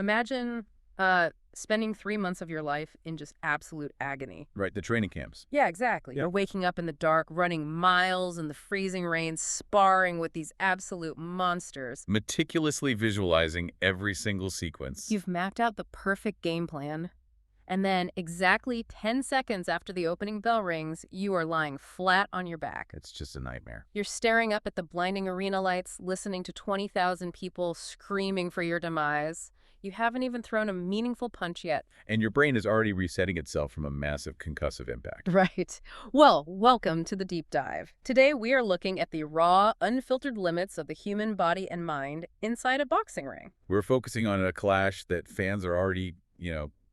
Imagine spending 3 months of your life in just absolute agony. Right, the training camps. Yeah, exactly. Yep. You're waking up in the dark, running miles in the freezing rain, sparring with these absolute monsters. Meticulously visualizing every single sequence. You've mapped out the perfect game plan. And then exactly 10 seconds after the opening bell rings, you are lying flat on your back. It's just a nightmare. You're staring up at the blinding arena lights, listening to 20,000 people screaming for your demise. You haven't even thrown a meaningful punch yet. And your brain is already resetting itself from a massive concussive impact. Right. Well, welcome to the deep dive. Today we are looking at the raw, unfiltered limits of the human body and mind inside a boxing ring. We're focusing on a clash that fans are already,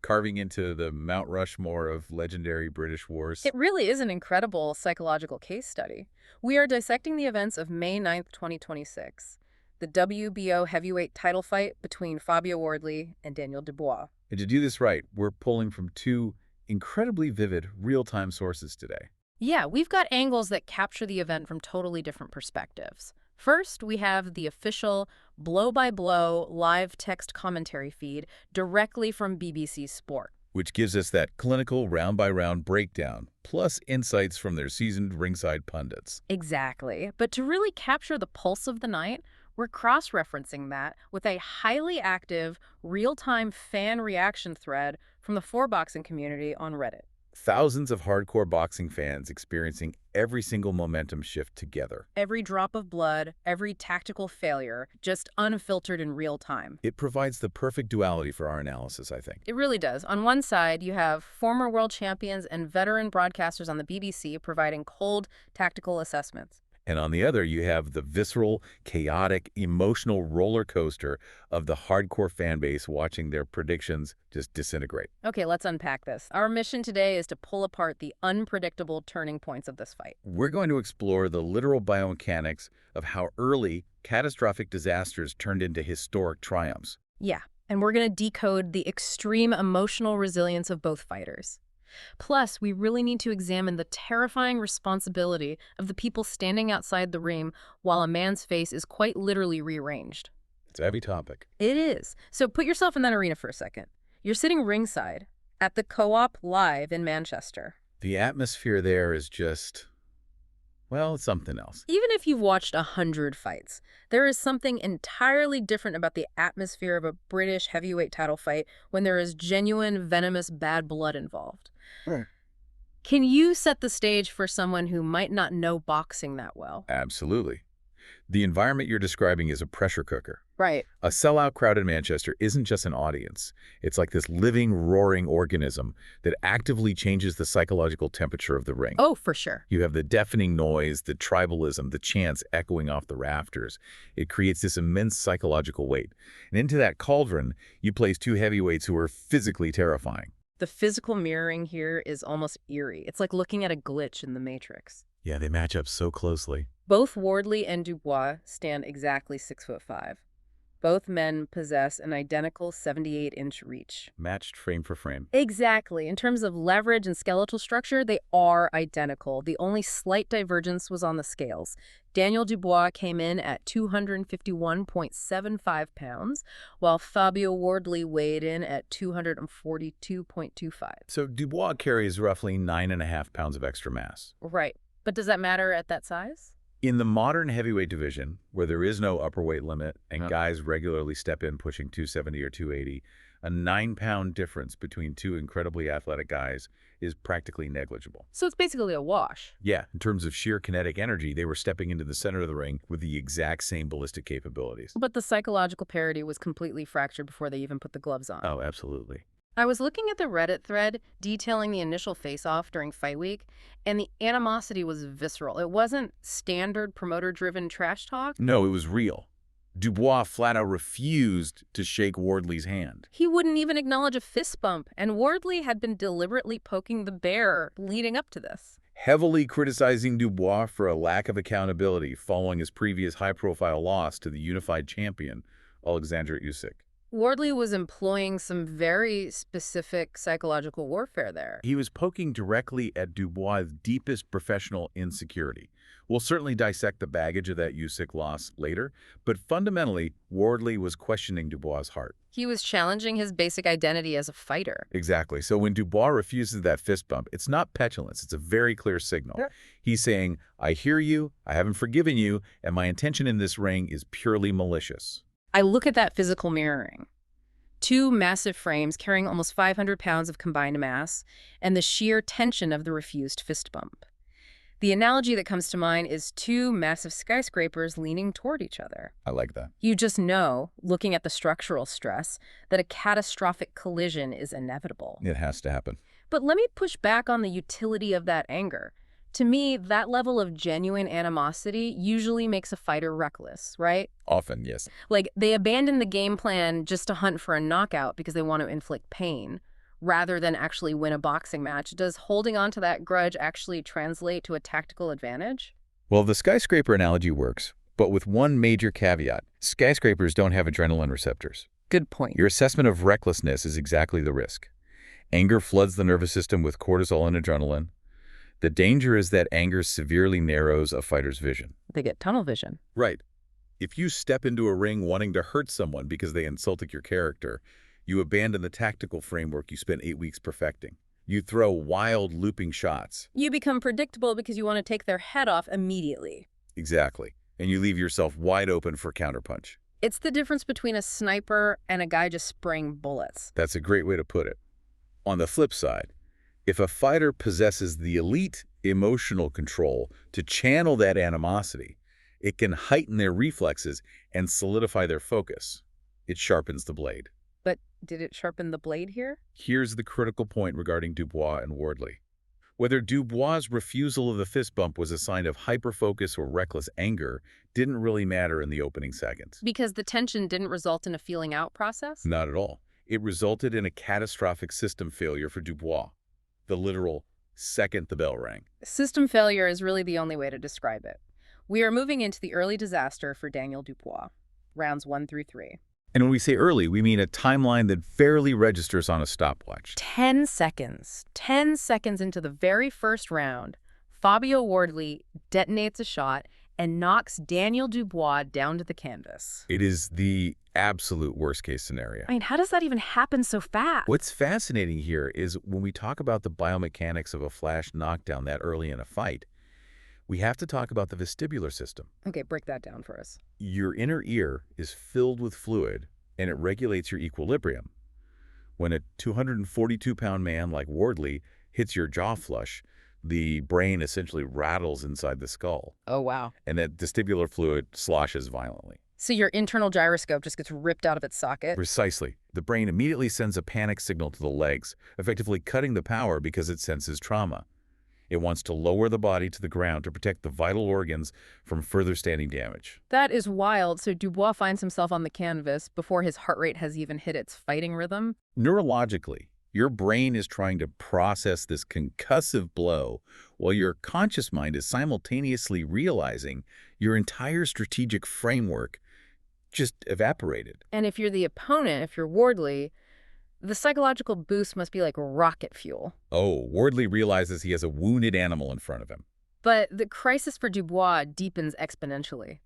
carving into the Mount Rushmore of legendary British wars. It really is an incredible psychological case study. We are dissecting the events of May 9th, 2026, the WBO heavyweight title fight between Fabio Wardley and Daniel Dubois. And to do this right, we're pulling from two incredibly vivid, real-time sources today. Yeah, we've got angles that capture the event from totally different perspectives. First, we have the official blow-by-blow live text commentary feed directly from BBC Sport. Which gives us that clinical round-by-round breakdown, plus insights from their seasoned ringside pundits. Exactly. But to really capture the pulse of the night, we're cross-referencing that with a highly active, real-time fan reaction thread from the 4Boxing community on Reddit. Thousands of hardcore boxing fans experiencing every single momentum shift together. Every drop of blood, every tactical failure, just unfiltered in real time. It provides the perfect duality for our analysis, I think. It really does. On one side, you have former world champions and veteran broadcasters on the BBC providing cold, tactical assessments. And on the other, you have the visceral, chaotic, emotional roller coaster of the hardcore fan base watching their predictions just disintegrate. Okay, let's unpack this. Our mission today is to pull apart the unpredictable turning points of this fight. We're going to explore the literal biomechanics of how early, catastrophic disasters turned into historic triumphs. Yeah, and we're going to decode the extreme emotional resilience of both fighters. Plus, we really need to examine the terrifying responsibility of the people standing outside the ring while a man's face is quite literally rearranged. It's a heavy topic. It is. So put yourself in that arena for a second. You're sitting ringside at the Co-op Live in Manchester. The atmosphere there is just, well, it's something else. Even if you've watched 100 fights, there is something entirely different about the atmosphere of a British heavyweight title fight when there is genuine, venomous, bad blood involved. Right. Can you set the stage for someone who might not know boxing that well? Absolutely. The environment you're describing is a pressure cooker. Right. A sellout crowd in Manchester isn't just an audience. It's like this living, roaring organism that actively changes the psychological temperature of the ring. Oh, for sure. You have the deafening noise, the tribalism, the chants echoing off the rafters. It creates this immense psychological weight. And into that cauldron, you place two heavyweights who are physically terrifying. The physical mirroring here is almost eerie. It's like looking at a glitch in the Matrix. Yeah, they match up so closely. Both Wardley and Dubois stand exactly 6'5". Both men possess an identical 78-inch reach. Matched frame for frame. Exactly. In terms of leverage and skeletal structure, they are identical. The only slight divergence was on the scales. Daniel Dubois came in at 251.75 pounds, while Fabio Wardley weighed in at 242.25. So Dubois carries roughly 9.5 pounds of extra mass. Right. But does that matter at that size? In the modern heavyweight division, where there is no upper weight limit and guys regularly step in pushing 270 or 280, a 9-pound difference between two incredibly athletic guys is practically negligible. So it's basically a wash. Yeah, in terms of sheer kinetic energy, they were stepping into the center of the ring with the exact same ballistic capabilities. But the psychological parity was completely fractured before they even put the gloves on. Oh, absolutely. I was looking at the Reddit thread detailing the initial face-off during fight week, and the animosity was visceral. It wasn't standard promoter-driven trash talk. No, it was real. Dubois flat out refused to shake Wardley's hand. He wouldn't even acknowledge a fist bump, and Wardley had been deliberately poking the bear leading up to this. Heavily criticizing Dubois for a lack of accountability following his previous high-profile loss to the unified champion, Alexander Usyk. Wardley was employing some very specific psychological warfare there. He was poking directly at Dubois' deepest professional insecurity. We'll certainly dissect the baggage of that Usyk loss later, but fundamentally, Wardley was questioning Dubois' heart. He was challenging his basic identity as a fighter. Exactly. So when Dubois refuses that fist bump, it's not petulance. It's a very clear signal. Yeah. He's saying, I hear you, I haven't forgiven you, and my intention in this ring is purely malicious. I look at that physical mirroring. Two massive frames carrying almost 500 pounds of combined mass, and the sheer tension of the refused fist bump. The analogy that comes to mind is two massive skyscrapers leaning toward each other. I like that. You just know, looking at the structural stress, that a catastrophic collision is inevitable. It has to happen. But let me push back on the utility of that anger. To me, that level of genuine animosity usually makes a fighter reckless, right? Often, yes. Like, they abandon the game plan just to hunt for a knockout because they want to inflict pain, rather than actually win a boxing match. Does holding on to that grudge actually translate to a tactical advantage? Well, the skyscraper analogy works, but with one major caveat. Skyscrapers don't have adrenaline receptors. Good point. Your assessment of recklessness is exactly the risk. Anger floods the nervous system with cortisol and adrenaline. The danger is that anger severely narrows a fighter's vision. They get tunnel vision. Right. If you step into a ring wanting to hurt someone because they insulted your character, you abandon the tactical framework you spent 8 weeks perfecting. You throw wild, looping shots. You become predictable because you want to take their head off immediately. Exactly. And you leave yourself wide open for counterpunch. It's the difference between a sniper and a guy just spraying bullets. That's a great way to put it. On the flip side, if a fighter possesses the elite emotional control to channel that animosity, it can heighten their reflexes and solidify their focus. It sharpens the blade. But did it sharpen the blade here? Here's the critical point regarding Dubois and Wardley. Whether Dubois' refusal of the fist bump was a sign of hyperfocus or reckless anger didn't really matter in the opening seconds. Because the tension didn't result in a feeling out process? Not at all. It resulted in a catastrophic system failure for Dubois. The literal second the bell rang. System failure is really the only way to describe it. We are moving into the early disaster for Daniel Dubois, rounds 1 through 3. And when we say early, we mean a timeline that barely registers on a stopwatch. 10 seconds. 10 seconds into the very first round, Fabio Wardley detonates a shot and knocks Daniel Dubois down to the canvas. It is the absolute worst-case scenario. I mean, how does that even happen so fast? What's fascinating here is when we talk about the biomechanics of a flash knockdown that early in a fight, we have to talk about the vestibular system. Okay, break that down for us. Your inner ear is filled with fluid, and it regulates your equilibrium. When a 242-pound man like Wardley hits your jaw flush, the brain essentially rattles inside the skull. Oh, wow. And that vestibular fluid sloshes violently. So your internal gyroscope just gets ripped out of its socket? Precisely. The brain immediately sends a panic signal to the legs, effectively cutting the power because it senses trauma. It wants to lower the body to the ground to protect the vital organs from further standing damage. That is wild. So Dubois finds himself on the canvas before his heart rate has even hit its fighting rhythm? Neurologically, your brain is trying to process this concussive blow while your conscious mind is simultaneously realizing your entire strategic framework just evaporated. And if you're the opponent, if you're Wardley, the psychological boost must be like rocket fuel. Oh, Wardley realizes he has a wounded animal in front of him. But the crisis for Dubois deepens exponentially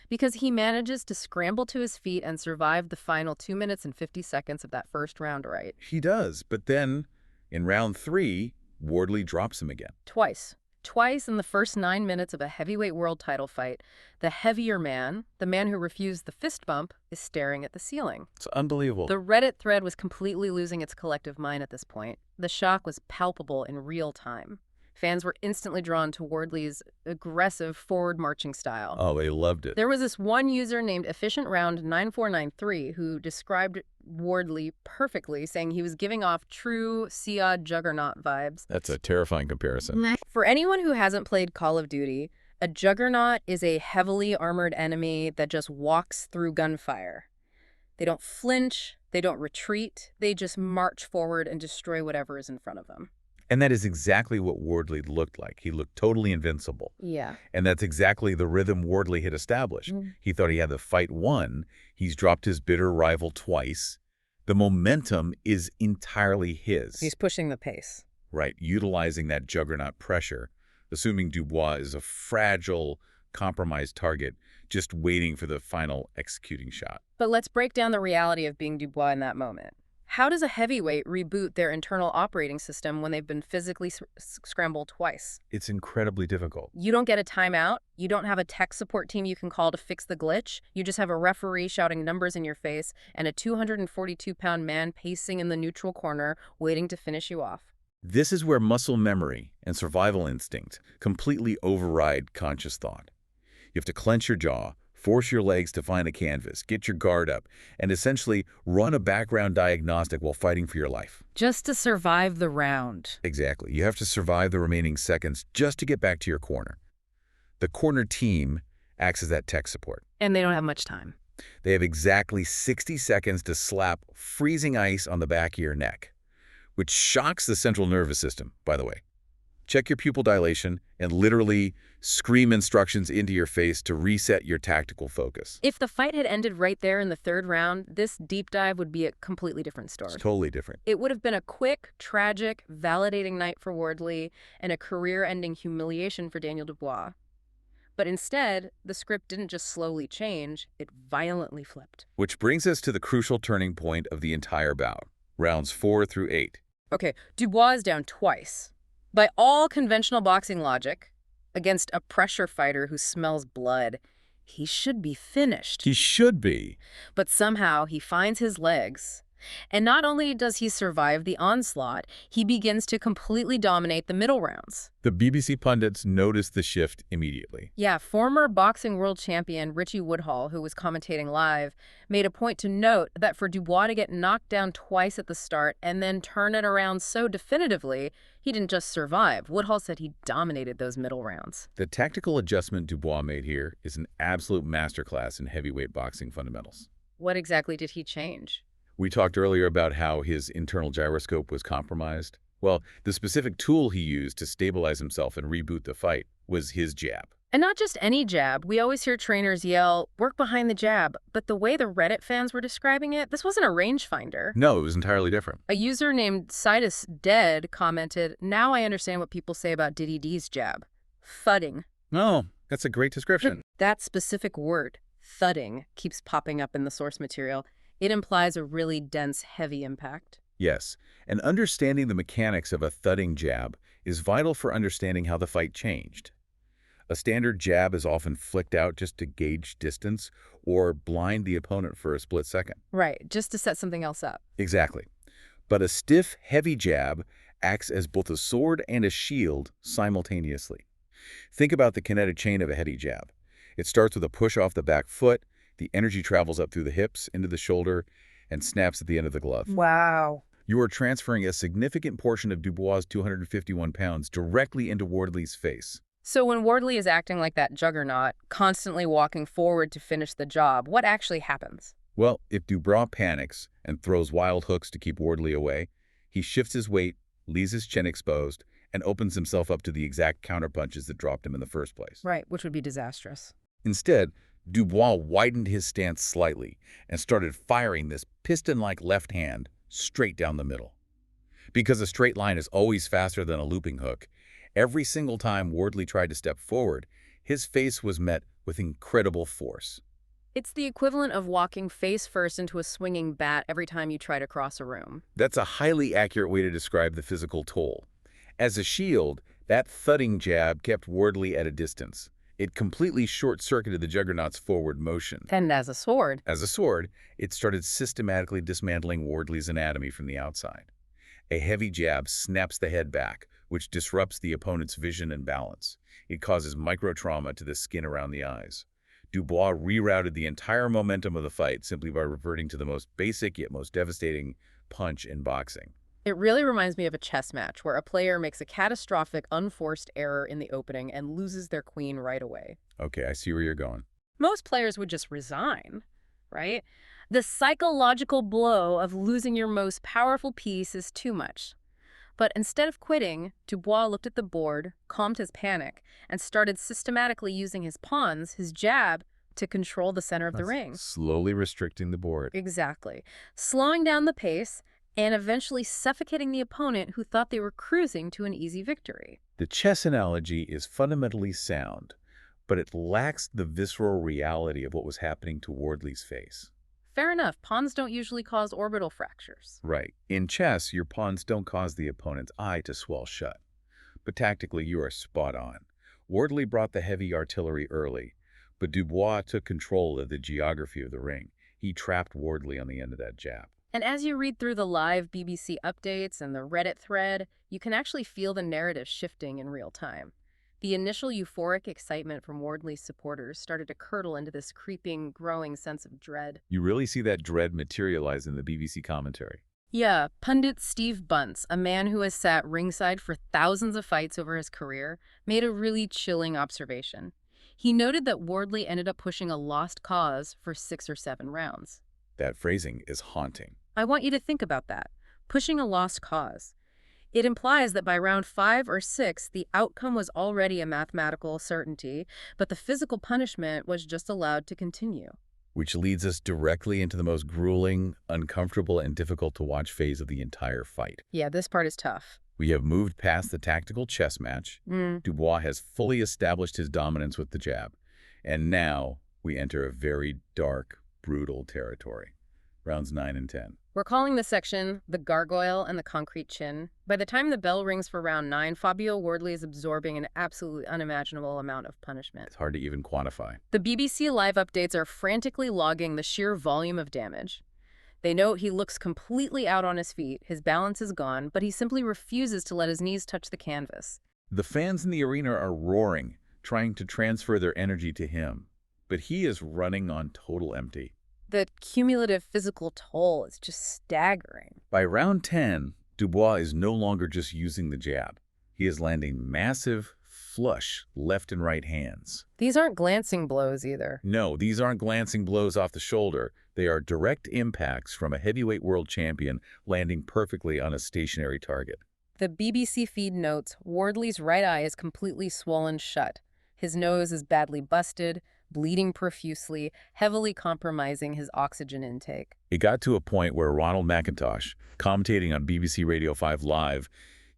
because he manages to scramble to his feet and survive the final 2 minutes and 50 seconds of that first round, right? He does, but then in round 3, Wardley drops him again. Twice. Twice in the first 9 minutes of a heavyweight world title fight, the heavier man, the man who refused the fist bump, is staring at the ceiling. It's unbelievable. The Reddit thread was completely losing its collective mind at this point. The shock was palpable in real time. Fans were instantly drawn to Wardley's aggressive forward-marching style. Oh, they loved it. There was this one user named EfficientRound9493 who described Wardley perfectly, saying he was giving off true Siad Juggernaut vibes. That's a terrifying comparison. For anyone who hasn't played Call of Duty, a Juggernaut is a heavily armored enemy that just walks through gunfire. They don't flinch, they don't retreat, they just march forward and destroy whatever is in front of them. And that is exactly what Wardley looked like. He looked totally invincible. Yeah. And that's exactly the rhythm Wardley had established. He thought he had the fight won. He's dropped his bitter rival twice. The momentum is entirely his. He's pushing the pace. Right, utilizing that juggernaut pressure, assuming Dubois is a fragile, compromised target, just waiting for the final executing shot. But let's break down the reality of being Dubois in that moment. How does a heavyweight reboot their internal operating system when they've been physically scrambled twice? It's incredibly difficult. You don't get a timeout. You don't have a tech support team you can call to fix the glitch. You just have a referee shouting numbers in your face and a 242-pound man pacing in the neutral corner waiting to finish you off. This is where muscle memory and survival instinct completely override conscious thought. You have to clench your jaw, force your legs to find a canvas, get your guard up, and essentially run a background diagnostic while fighting for your life. Just to survive the round. Exactly. You have to survive the remaining seconds just to get back to your corner. The corner team acts as that tech support. And they don't have much time. They have exactly 60 seconds to slap freezing ice on the back of your neck, which shocks the central nervous system, by the way. Check your pupil dilation and literally scream instructions into your face to reset your tactical focus. If the fight had ended right there in the third round, this deep dive would be a completely different story. It's totally different. It would have been a quick, tragic, validating night for Wardley and a career-ending humiliation for Daniel Dubois. But instead, the script didn't just slowly change, it violently flipped. Which brings us to the crucial turning point of the entire bout, rounds 4 through 8. Okay, Dubois is down twice. By all conventional boxing logic, against a pressure fighter who smells blood, he should be finished. He should be. But somehow he finds his legs. And not only does he survive the onslaught, he begins to completely dominate the middle rounds. The BBC pundits noticed the shift immediately. Yeah, former boxing world champion Richie Woodhall, who was commentating live, made a point to note that for Dubois to get knocked down twice at the start and then turn it around so definitively, he didn't just survive. Woodhall said he dominated those middle rounds. The tactical adjustment Dubois made here is an absolute masterclass in heavyweight boxing fundamentals. What exactly did he change? We talked earlier about how his internal gyroscope was compromised. Well, the specific tool he used to stabilize himself and reboot the fight was his jab. And not just any jab. We always hear trainers yell, work behind the jab. But the way the Reddit fans were describing it, this wasn't a rangefinder. No, it was entirely different. A user named Citus Dead commented, now I understand what people say about Diddy D's jab. Thudding. Oh, that's a great description. That specific word, thudding, keeps popping up in the source material. It implies a really dense, heavy impact. Yes, and understanding the mechanics of a thudding jab is vital for understanding how the fight changed. A standard jab is often flicked out just to gauge distance or blind the opponent for a split second. Right, just to set something else up. Exactly. But a stiff, heavy jab acts as both a sword and a shield simultaneously. Think about the kinetic chain of a heavy jab. It starts with a push off the back foot. The energy travels up through the hips, into the shoulder, and snaps at the end of the glove. Wow. You are transferring a significant portion of Dubois' 251 pounds directly into Wardley's face. So when Wardley is acting like that juggernaut, constantly walking forward to finish the job, what actually happens? Well, if Dubois panics and throws wild hooks to keep Wardley away, he shifts his weight, leaves his chin exposed, and opens himself up to the exact counterpunches that dropped him in the first place. Right, which would be disastrous. Instead, Dubois widened his stance slightly and started firing this piston-like left hand straight down the middle. Because a straight line is always faster than a looping hook, every single time Wardley tried to step forward, his face was met with incredible force. It's the equivalent of walking face first into a swinging bat every time you try to cross a room. That's a highly accurate way to describe the physical toll. As a shield, that thudding jab kept Wardley at a distance. It completely short-circuited the juggernaut's forward motion. And as a sword. As a sword, it started systematically dismantling Wardley's anatomy from the outside. A heavy jab snaps the head back, which disrupts the opponent's vision and balance. It causes micro-trauma to the skin around the eyes. Dubois rerouted the entire momentum of the fight simply by reverting to the most basic yet most devastating punch in boxing. It really reminds me of a chess match where a player makes a catastrophic, unforced error in the opening and loses their queen right away. Okay, I see where you're going. Most players would just resign, right? The psychological blow of losing your most powerful piece is too much. But instead of quitting, Dubois looked at the board, calmed his panic, and started systematically using his pawns, his jab, to control the center of the ring. Slowly restricting the board. Exactly. Slowing down the pace and eventually suffocating the opponent who thought they were cruising to an easy victory. The chess analogy is fundamentally sound, but it lacks the visceral reality of what was happening to Wardley's face. Fair enough. Pawns don't usually cause orbital fractures. Right. In chess, your pawns don't cause the opponent's eye to swell shut. But tactically, you are spot on. Wardley brought the heavy artillery early, but Dubois took control of the geography of the ring. He trapped Wardley on the end of that jab. And as you read through the live BBC updates and the Reddit thread, you can actually feel the narrative shifting in real time. The initial euphoric excitement from Wardley's supporters started to curdle into this creeping, growing sense of dread. You really see that dread materialize in the BBC commentary. Yeah, pundit Steve Bunce, a man who has sat ringside for thousands of fights over his career, made a really chilling observation. He noted that Wardley ended up pushing a lost cause for 6 or 7 rounds. That phrasing is haunting. I want you to think about that. Pushing a lost cause. It implies that by round 5 or 6, the outcome was already a mathematical certainty, but the physical punishment was just allowed to continue. Which leads us directly into the most grueling, uncomfortable, and difficult to watch phase of the entire fight. Yeah, this part is tough. We have moved past the tactical chess match. Dubois has fully established his dominance with the jab. And now we enter a very dark, brutal territory. Rounds 9 and 10. We're calling this section the gargoyle and the concrete chin. By the time the bell rings for round 9, Fabio Wardley is absorbing an absolutely unimaginable amount of punishment. It's hard to even quantify. The BBC live updates are frantically logging the sheer volume of damage. They note he looks completely out on his feet, his balance is gone, but he simply refuses to let his knees touch the canvas. The fans in the arena are roaring, trying to transfer their energy to him. But he is running on total empty. The cumulative physical toll is just staggering. By round 10, Dubois is no longer just using the jab. He is landing massive, flush left and right hands. These aren't glancing blows either. No, these aren't glancing blows off the shoulder. They are direct impacts from a heavyweight world champion landing perfectly on a stationary target. The BBC feed notes Wardley's right eye is completely swollen shut. His nose is badly busted, bleeding profusely, heavily compromising his oxygen intake. It got to a point where Ronald McIntosh, commentating on BBC Radio 5 Live,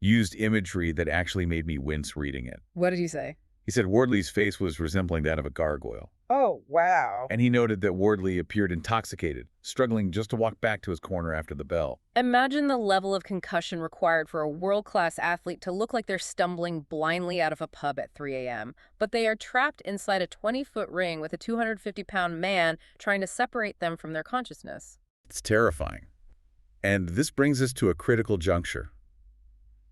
used imagery that actually made me wince reading it. What did he say? He said Wardley's face was resembling that of a gargoyle. Oh, wow. And he noted that Wardley appeared intoxicated, struggling just to walk back to his corner after the bell. Imagine the level of concussion required for a world-class athlete to look like they're stumbling blindly out of a pub at 3 a.m., but they are trapped inside a 20-foot ring with a 250-pound man trying to separate them from their consciousness. It's terrifying. And this brings us to a critical juncture.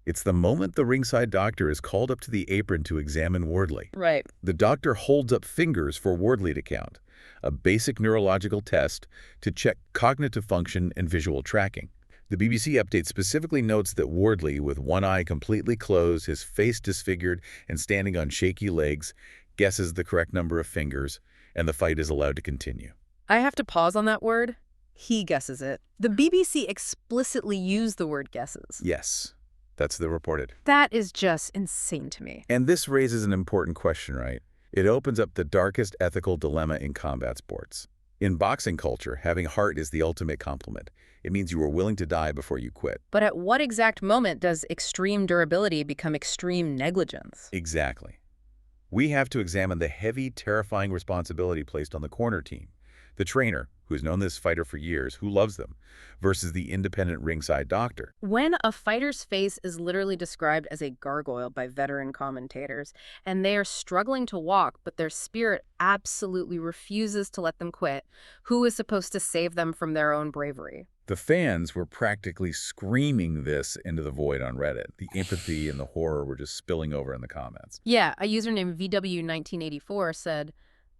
It's the moment the ringside doctor is called up to the apron to examine Wardley. Right. The doctor holds up fingers for Wardley to count, a basic neurological test to check cognitive function and visual tracking. The BBC update specifically notes that Wardley, with one eye completely closed, his face disfigured, and standing on shaky legs, guesses the correct number of fingers, and the fight is allowed to continue. I have to pause on that word. He guesses it. The BBC explicitly used the word guesses. Yes. That's the reported. That is just insane to me. And this raises an important question, right? It opens up the darkest ethical dilemma in combat sports. In boxing culture, having heart is the ultimate compliment. It means you are willing to die before you quit. But at what exact moment does extreme durability become extreme negligence? Exactly. We have to examine the heavy, terrifying responsibility placed on the corner team. The trainer, who has known this fighter for years, who loves them, versus the independent ringside doctor. When a fighter's face is literally described as a gargoyle by veteran commentators, and they are struggling to walk, but their spirit absolutely refuses to let them quit, who is supposed to save them from their own bravery? The fans were practically screaming this into the void on Reddit. The empathy and the horror were just spilling over in the comments. Yeah, a user named VW1984 said,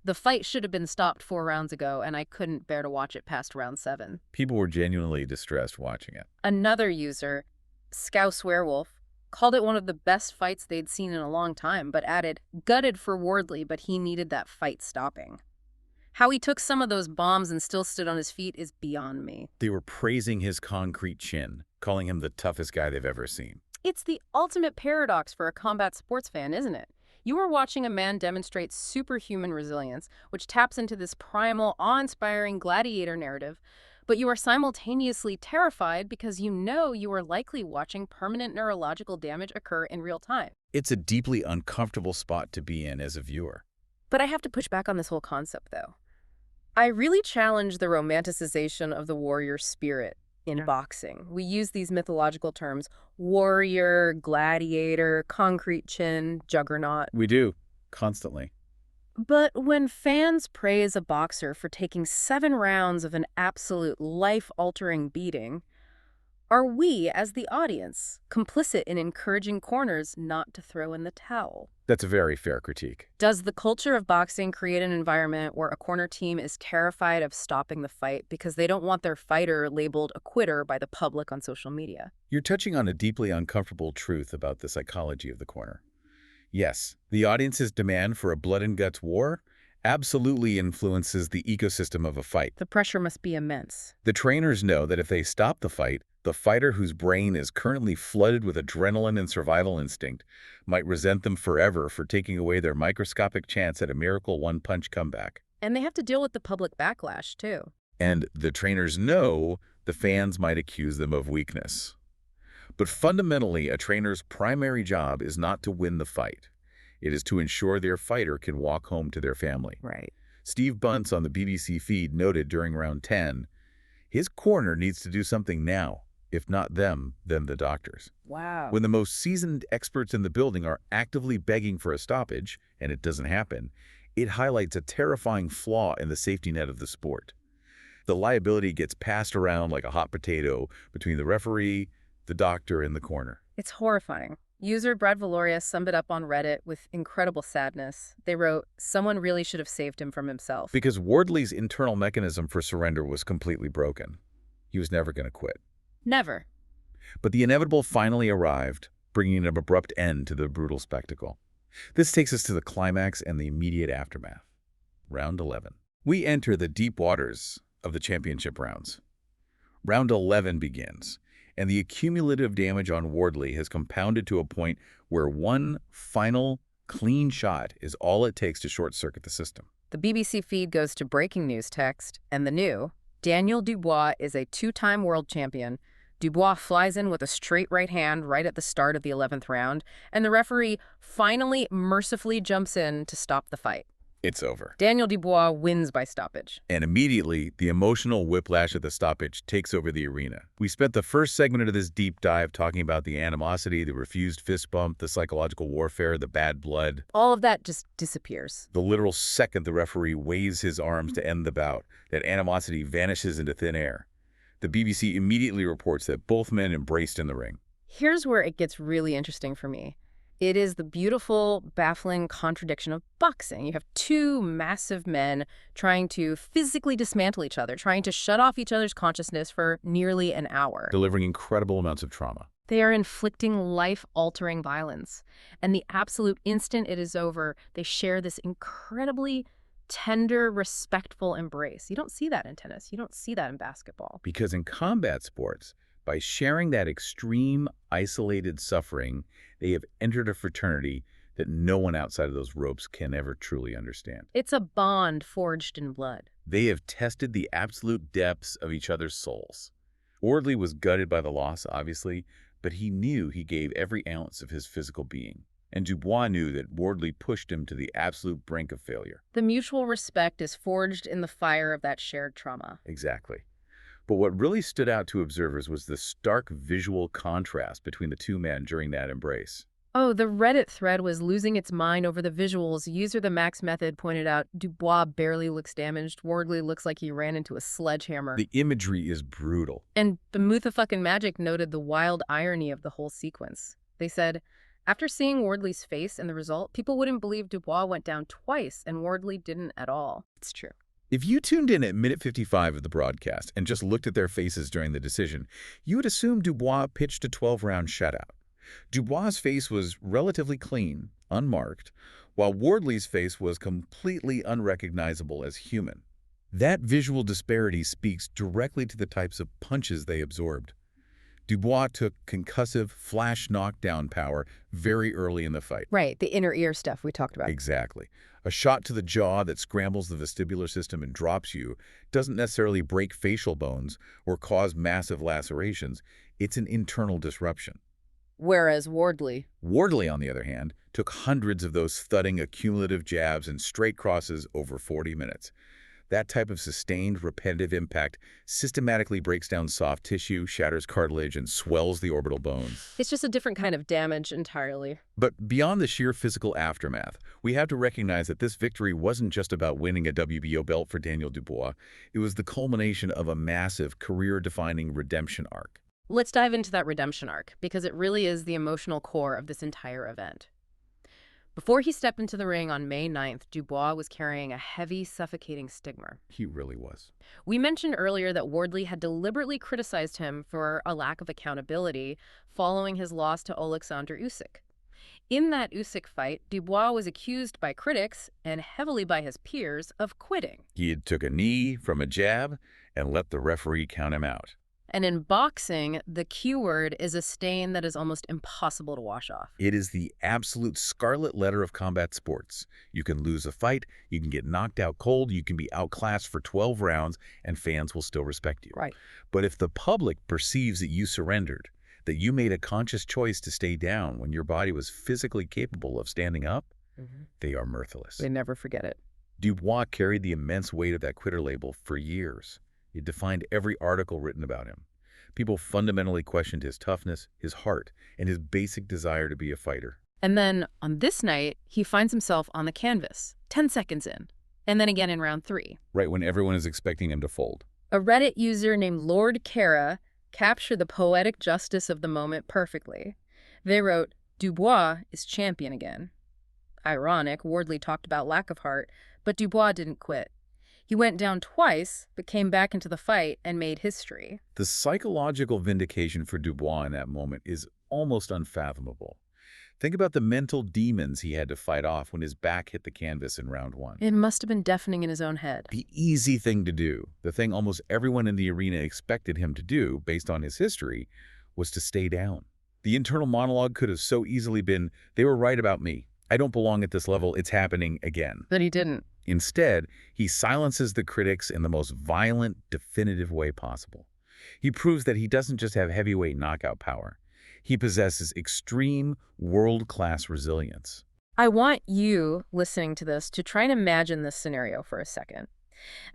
"The fight should have been stopped 4 rounds ago, and I couldn't bear to watch it past round 7. People were genuinely distressed watching it. Another user, Scouse Werewolf, called it one of the best fights they'd seen in a long time, but added, "Gutted for Wardley, but he needed that fight stopping." How he took some of those bombs and still stood on his feet is beyond me. They were praising his concrete chin, calling him the toughest guy they've ever seen. It's the ultimate paradox for a combat sports fan, isn't it? You are watching a man demonstrate superhuman resilience, which taps into this primal, awe-inspiring gladiator narrative, but you are simultaneously terrified because you know you are likely watching permanent neurological damage occur in real time. It's a deeply uncomfortable spot to be in as a viewer. But I have to push back on this whole concept, though. I really challenge the romanticization of the warrior spirit in boxing. We use these mythological terms: warrior, gladiator, concrete chin, juggernaut. We do, constantly. But when fans praise a boxer for taking 7 rounds of an absolute life-altering beating, are we, as the audience, complicit in encouraging corners not to throw in the towel? That's a very fair critique. Does the culture of boxing create an environment where a corner team is terrified of stopping the fight because they don't want their fighter labeled a quitter by the public on social media? You're touching on a deeply uncomfortable truth about the psychology of the corner. Yes, the audience's demand for a blood-and-guts war absolutely influences the ecosystem of a fight. The pressure must be immense. The trainers know that if they stop the fight, the fighter whose brain is currently flooded with adrenaline and survival instinct might resent them forever for taking away their microscopic chance at a miracle one-punch comeback. And they have to deal with the public backlash, too. And the trainers know the fans might accuse them of weakness. But fundamentally, a trainer's primary job is not to win the fight. It is to ensure their fighter can walk home to their family. Right. Steve Bunce on the BBC feed noted during round 10, his corner needs to do something now. If not them, then the doctors. Wow. When the most seasoned experts in the building are actively begging for a stoppage, and it doesn't happen, it highlights a terrifying flaw in the safety net of the sport. The liability gets passed around like a hot potato between the referee, the doctor, and the corner. It's horrifying. User Brad Valoria summed it up on Reddit with incredible sadness. They wrote, "Someone really should have saved him from himself." Because Wardley's internal mechanism for surrender was completely broken. He was never going to quit. Never. But the inevitable finally arrived, bringing an abrupt end to the brutal spectacle. This takes us to the climax and the immediate aftermath. Round 11. We enter the deep waters of the championship rounds. Round 11 begins, and the accumulative damage on Wardley has compounded to a point where one final, clean shot is all it takes to short-circuit the system. The BBC feed goes to breaking news text, and the new, Daniel Dubois is a 2-time world champion. Dubois flies in with a straight right hand right at the start of the 11th round, and the referee finally mercifully jumps in to stop the fight. It's over. Daniel Dubois wins by stoppage. And immediately, the emotional whiplash of the stoppage takes over the arena. We spent the first segment of this deep dive talking about the animosity, the refused fist bump, the psychological warfare, the bad blood. All of that just disappears. The literal second the referee waves his arms to end the bout, that animosity vanishes into thin air. The BBC immediately reports that both men embraced in the ring. Here's where it gets really interesting for me. It is the beautiful, baffling contradiction of boxing. You have 2 massive men trying to physically dismantle each other, trying to shut off each other's consciousness for nearly an hour. Delivering incredible amounts of trauma. They are inflicting life-altering violence. And the absolute instant it is over, they share this incredibly tender, respectful embrace. You don't see that in tennis. You don't see that in basketball. Because in combat sports, by sharing that extreme, isolated suffering, they have entered a fraternity that no one outside of those ropes can ever truly understand. It's a bond forged in blood. They have tested the absolute depths of each other's souls. Wardley was gutted by the loss, obviously, but he knew he gave every ounce of his physical being. And Dubois knew that Wardley pushed him to the absolute brink of failure. The mutual respect is forged in the fire of that shared trauma. Exactly. But what really stood out to observers was the stark visual contrast between the 2 men during that embrace. Oh, the Reddit thread was losing its mind over the visuals. User The Max Method pointed out Dubois barely looks damaged. Wardley looks like he ran into a sledgehammer. The imagery is brutal. And Bamutha Magic noted the wild irony of the whole sequence. They said, after seeing Wardley's face and the result, people wouldn't believe Dubois went down twice and Wardley didn't at all. It's true. If you tuned in at minute 55 of the broadcast and just looked at their faces during the decision, you would assume Dubois pitched a 12-round shutout. Dubois' face was relatively clean, unmarked, while Wardley's face was completely unrecognizable as human. That visual disparity speaks directly to the types of punches they absorbed. Dubois took concussive, flash knockdown power very early in the fight. Right, the inner ear stuff we talked about. Exactly. A shot to the jaw that scrambles the vestibular system and drops you doesn't necessarily break facial bones or cause massive lacerations. It's an internal disruption. Whereas Wardley, on the other hand, took hundreds of those thudding accumulative jabs and straight crosses over 40 minutes. That type of sustained, repetitive impact systematically breaks down soft tissue, shatters cartilage, and swells the orbital bone. It's just a different kind of damage entirely. But beyond the sheer physical aftermath, we have to recognize that this victory wasn't just about winning a WBO belt for Daniel Dubois. It was the culmination of a massive, career-defining redemption arc. Let's dive into that redemption arc, because it really is the emotional core of this entire event. Before he stepped into the ring on May 9th, Dubois was carrying a heavy, suffocating stigma. He really was. We mentioned earlier that Wardley had deliberately criticized him for a lack of accountability following his loss to Alexander Usyk. In that Usyk fight, Dubois was accused by critics, and heavily by his peers, of quitting. He had took a knee from a jab and let the referee count him out. And in boxing, the Q word is a stain that is almost impossible to wash off. It is the absolute scarlet letter of combat sports. You can lose a fight, you can get knocked out cold, you can be outclassed for 12 rounds, and fans will still respect you. Right. But if the public perceives that you surrendered, that you made a conscious choice to stay down when your body was physically capable of standing up, they are merciless. They never forget it. Dubois carried the immense weight of that quitter label for years. It defined every article written about him. People fundamentally questioned his toughness, his heart, and his basic desire to be a fighter. And then, on this night, he finds himself on the canvas, 10 seconds in, and then again in round 3. Right when everyone is expecting him to fold. A Reddit user named Lord Kara captured the poetic justice of the moment perfectly. They wrote, "Dubois is champion again." Ironic, Wardley talked about lack of heart, but Dubois didn't quit. He went down twice, but came back into the fight and made history. The psychological vindication for Dubois in that moment is almost unfathomable. Think about the mental demons he had to fight off when his back hit the canvas in round 1. It must have been deafening in his own head. The easy thing to do, the thing almost everyone in the arena expected him to do based on his history, was to stay down. The internal monologue could have so easily been, "They were right about me. I don't belong at this level. It's happening again." But he didn't. Instead, he silences the critics in the most violent, definitive way possible. He proves that he doesn't just have heavyweight knockout power. He possesses extreme, world-class resilience. I want you, listening to this, to try and imagine this scenario for a second.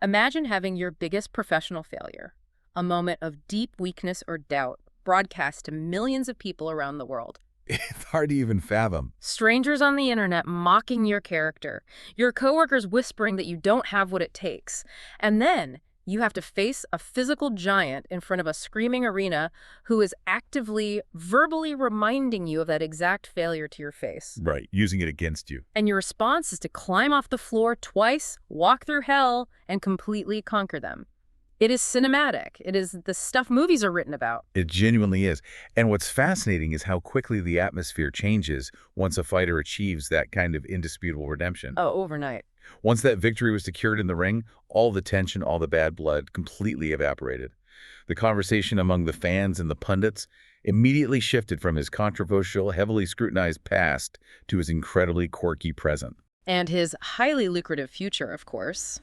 Imagine having your biggest professional failure, a moment of deep weakness or doubt, broadcast to millions of people around the world. It's hard to even fathom. Strangers on the internet mocking your character, your coworkers whispering that you don't have what it takes, and then you have to face a physical giant in front of a screaming arena who is actively, verbally reminding you of that exact failure to your face. Right, using it against you. And your response is to climb off the floor twice, walk through hell, and completely conquer them. It is cinematic. It is the stuff movies are written about. It genuinely is. And what's fascinating is how quickly the atmosphere changes once a fighter achieves that kind of indisputable redemption. Oh, overnight. Once that victory was secured in the ring, all the tension, all the bad blood completely evaporated. The conversation among the fans and the pundits immediately shifted from his controversial, heavily scrutinized past to his incredibly quirky present. And his highly lucrative future, of course.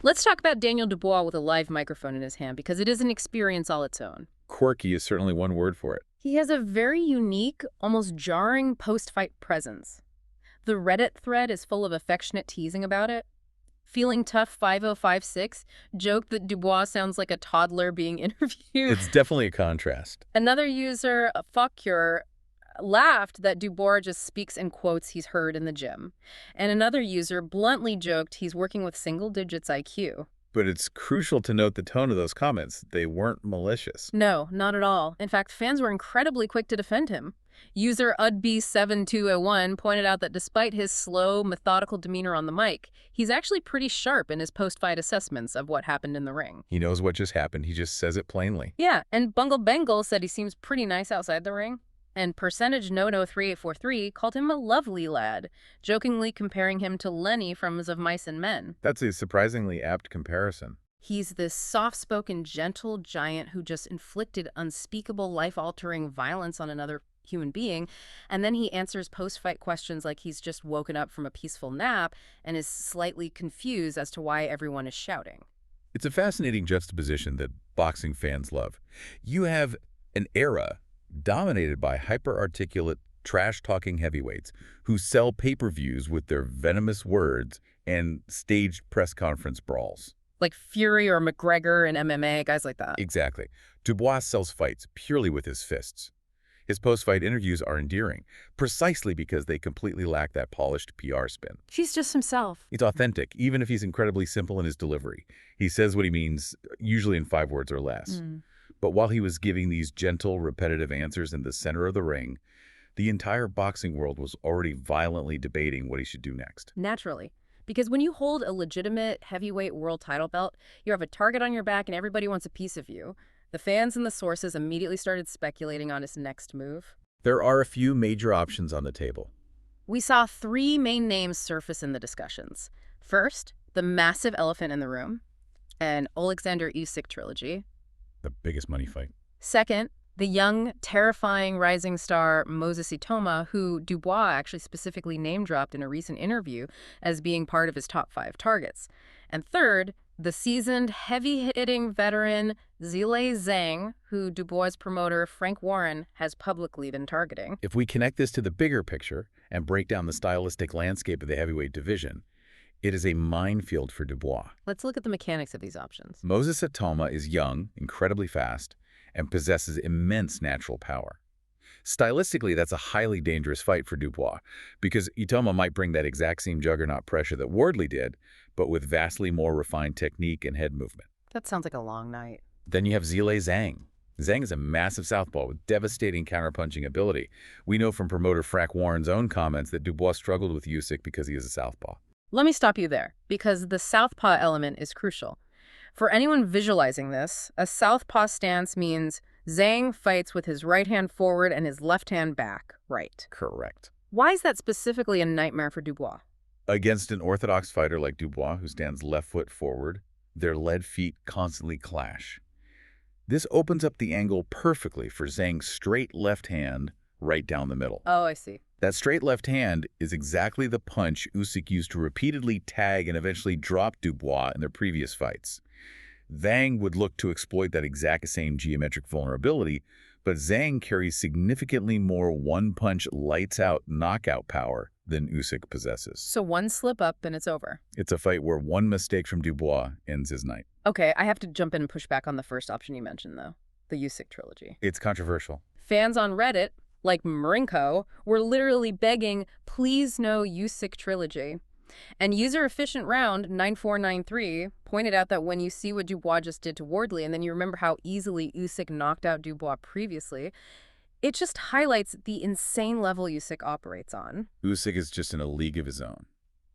Let's talk about Daniel Dubois with a live microphone in his hand, because it is an experience all its own. Quirky is certainly one word for it. He has a very unique, almost jarring post-fight presence. The Reddit thread is full of affectionate teasing about it. Feeling Tough 5056 joked that Dubois sounds like a toddler being interviewed. It's definitely a contrast. Another user, Fuckure, laughed that Dubois just speaks in quotes he's heard in the gym. And another user bluntly joked he's working with single digits IQ. But it's crucial to note the tone of those comments. They weren't malicious. No, not at all. In fact, fans were incredibly quick to defend him. User UDB7201 pointed out that despite his slow, methodical demeanor on the mic, he's actually pretty sharp in his post-fight assessments of what happened in the ring. He knows what just happened. He just says it plainly. Yeah, and Bungle Bengal said he seems pretty nice outside the ring. And Percentage No3843 called him a lovely lad, jokingly comparing him to Lenny from Of Mice and Men. That's a surprisingly apt comparison. He's this soft-spoken, gentle giant who just inflicted unspeakable, life-altering violence on another human being, and then he answers post-fight questions like he's just woken up from a peaceful nap and is slightly confused as to why everyone is shouting. It's a fascinating juxtaposition that boxing fans love. You have an era dominated by hyper-articulate, trash-talking heavyweights who sell pay-per-views with their venomous words and staged press conference brawls. Like Fury or McGregor in MMA, guys like that. Exactly. Dubois sells fights purely with his fists. His post-fight interviews are endearing, precisely because they completely lack that polished PR spin. He's just himself. It's authentic, even if he's incredibly simple in his delivery. He says what he means, usually in 5 words or less. But while he was giving these gentle, repetitive answers in the center of the ring, the entire boxing world was already violently debating what he should do next. Naturally. Because when you hold a legitimate heavyweight world title belt, you have a target on your back and everybody wants a piece of you. The fans and the sources immediately started speculating on his next move. There are a few major options on the table. We saw 3 main names surface in the discussions. First, the massive elephant in the room, an Alexander Usyk trilogy. The biggest money fight. Second, the young, terrifying rising star Moses Itoma, who Dubois actually specifically name-dropped in a recent interview as being part of his top 5 targets. And third, the seasoned, heavy-hitting veteran Zhilei Zhang, who Dubois' promoter Frank Warren has publicly been targeting. If we connect this to the bigger picture and break down the stylistic landscape of the heavyweight division, it is a minefield for Dubois. Let's look at the mechanics of these options. Moses Itoma is young, incredibly fast, and possesses immense natural power. Stylistically, that's a highly dangerous fight for Dubois, because Itoma might bring that exact same juggernaut pressure that Wardley did, but with vastly more refined technique and head movement. That sounds like a long night. Then you have Zhilei Zhang. Zhang is a massive southpaw with devastating counterpunching ability. We know from promoter Frank Warren's own comments that Dubois struggled with Usyk because he is a southpaw. Let me stop you there, because the southpaw element is crucial. For anyone visualizing this, a southpaw stance means Zhang fights with his right hand forward and his left hand back, right. Correct. Why is that specifically a nightmare for Dubois? Against an orthodox fighter like Dubois, who stands left foot forward, their lead feet constantly clash. This opens up the angle perfectly for Zhang's straight left hand right down the middle. Oh, I see. That straight left hand is exactly the punch Usyk used to repeatedly tag and eventually drop Dubois in their previous fights. Zhang would look to exploit that exact same geometric vulnerability, but Zhang carries significantly more one-punch lights-out knockout power than Usyk possesses. So one slip up and it's over. It's a fight where one mistake from Dubois ends his night. Okay, I have to jump in and push back on the first option you mentioned, though, the Usyk trilogy. It's controversial. Fans on Reddit, like Marinko, were literally begging, please no Usyk trilogy. And user efficient round 9493 pointed out that when you see what Dubois just did to Wardley, and then you remember how easily Usyk knocked out Dubois previously, it just highlights the insane level Usyk operates on. Usyk is just in a league of his own.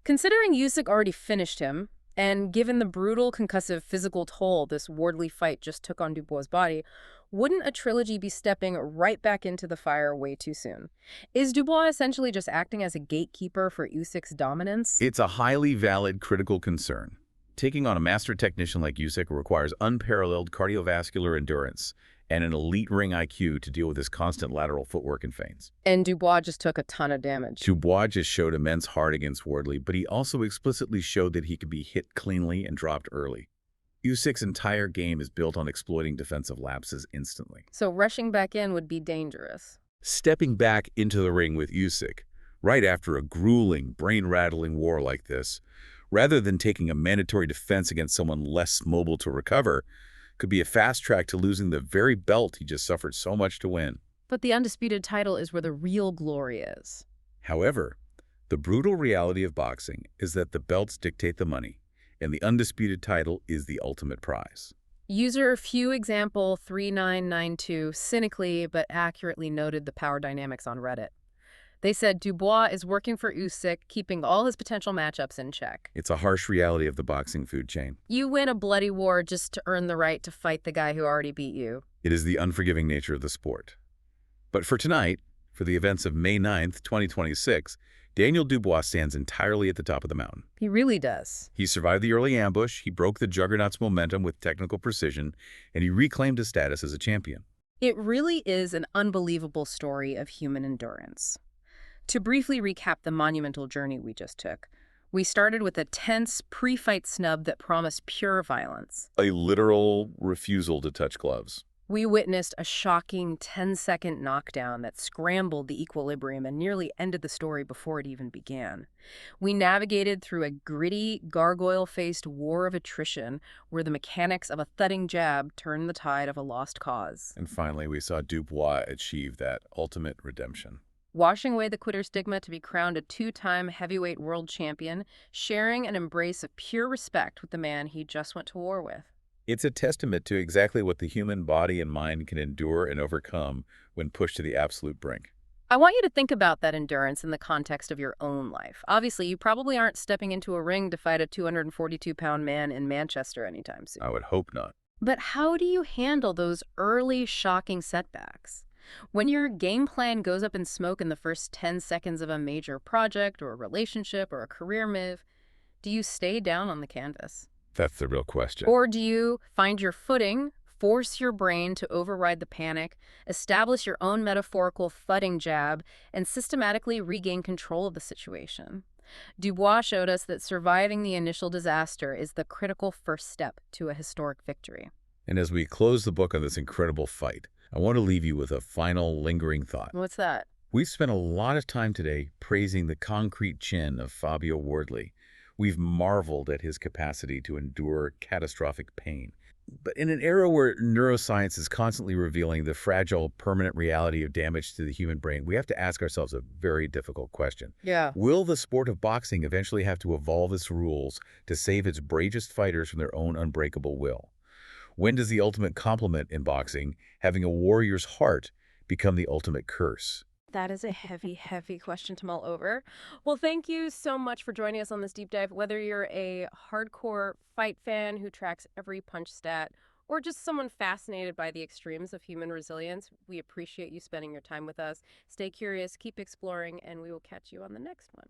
Considering Usyk already finished him, and given the brutal concussive physical toll this Wardley fight just took on Dubois' body, wouldn't a trilogy be stepping right back into the fire way too soon? Is Dubois essentially just acting as a gatekeeper for Usyk's dominance? It's a highly valid critical concern. Taking on a master technician like Usyk requires unparalleled cardiovascular endurance and an elite ring IQ to deal with his constant lateral footwork and feints. And Dubois just took a ton of damage. Dubois just showed immense heart against Wardley, but he also explicitly showed that he could be hit cleanly and dropped early. Usyk's entire game is built on exploiting defensive lapses instantly. So rushing back in would be dangerous. Stepping back into the ring with Usyk, right after a grueling, brain-rattling war like this, rather than taking a mandatory defense against someone less mobile to recover, could be a fast track to losing the very belt he just suffered so much to win. But the undisputed title is where the real glory is. However, the brutal reality of boxing is that the belts dictate the money, and the undisputed title is the ultimate prize. User Few Example 3992 cynically but accurately noted the power dynamics on Reddit. They said Dubois is working for Usyk, keeping all his potential matchups in check. It's a harsh reality of the boxing food chain. You win a bloody war just to earn the right to fight the guy who already beat you. It is the unforgiving nature of the sport. But for tonight, for the events of May 9th, 2026, Daniel Dubois stands entirely at the top of the mountain. He really does. He survived the early ambush, he broke the juggernaut's momentum with technical precision, and he reclaimed his status as a champion. It really is an unbelievable story of human endurance. To briefly recap the monumental journey we just took, we started with a tense pre-fight snub that promised pure violence. A literal refusal to touch gloves. We witnessed a shocking 10-second knockdown that scrambled the equilibrium and nearly ended the story before it even began. We navigated through a gritty, gargoyle-faced war of attrition where the mechanics of a thudding jab turned the tide of a lost cause. And finally, we saw Dubois achieve that ultimate redemption. Washing away the quitter stigma to be crowned a two-time heavyweight world champion, sharing an embrace of pure respect with the man he just went to war with. It's a testament to exactly what the human body and mind can endure and overcome when pushed to the absolute brink. I want you to think about that endurance in the context of your own life. Obviously, you probably aren't stepping into a ring to fight a 242-pound man in Manchester anytime soon. I would hope not. But how do you handle those early, shocking setbacks? When your game plan goes up in smoke in the first 10 seconds of a major project or a relationship or a career move, do you stay down on the canvas? That's the real question. Or do you find your footing, force your brain to override the panic, establish your own metaphorical thudding jab, and systematically regain control of the situation? Dubois showed us that surviving the initial disaster is the critical first step to a historic victory. And as we close the book on this incredible fight, I want to leave you with a final lingering thought. What's that? We've spent a lot of time today praising the concrete chin of Fabio Wardley. We've marveled at his capacity to endure catastrophic pain. But in an era where neuroscience is constantly revealing the fragile, permanent reality of damage to the human brain, we have to ask ourselves a very difficult question. Yeah. Will the sport of boxing eventually have to evolve its rules to save its bravest fighters from their own unbreakable will? When does the ultimate compliment in boxing, having a warrior's heart, become the ultimate curse? That is a heavy, heavy question to mull over. Well, thank you so much for joining us on this deep dive. Whether you're a hardcore fight fan who tracks every punch stat or just someone fascinated by the extremes of human resilience, we appreciate you spending your time with us. Stay curious, keep exploring, and we will catch you on the next one.